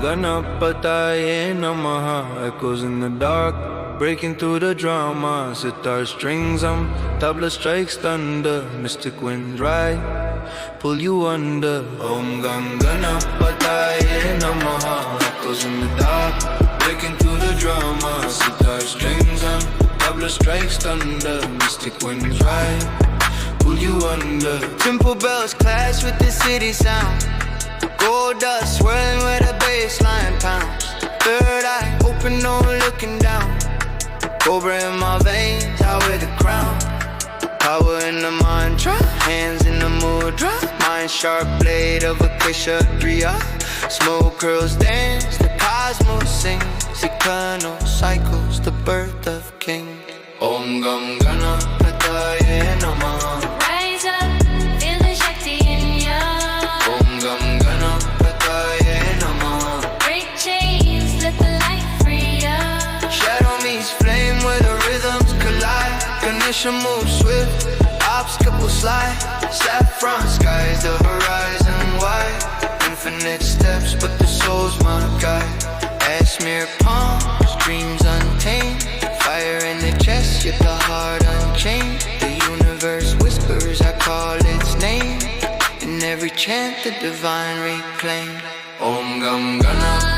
Ganapataye Namaha. Echoes in the dark, breaking through the drama. Sitar strings, tabla strikes thunder. Mystic winds ride, pull you under. Om Ganapataye Namaha. Echoes in the dark, breaking through the drama. Sitar strings, tabla strikes thunder. Mystic winds ride, pull you under. Temple bells clash with the city sound. Gold dust swirling where the baseline pounds. Third eye open, no looking down. Cobra in my veins, I wear the crown. Power in the mantra, hands in the mudra. Mind sharp blade of Kshatriya. Smoke curls dance, the cosmos sings. Eternal cycles, the birth of kings. Om Gam Ganapataye Namaha. Rise up, feel the Shakti in ya. Om Gam Ganapataye Namaha. Break chains, let the light free ya. Shadow meets flame where the rhythms collide. Ganesha moves swift, obstacles slide. Saffron skies, the horizon wide. Infinite steps, but the soul's my guide. Ashmere palms, dreams untamed. Fire in the chest, yet the heart unchained. The universe whispers, I call its name. In every chant, the divine reclaim. Om Gam Ganapataye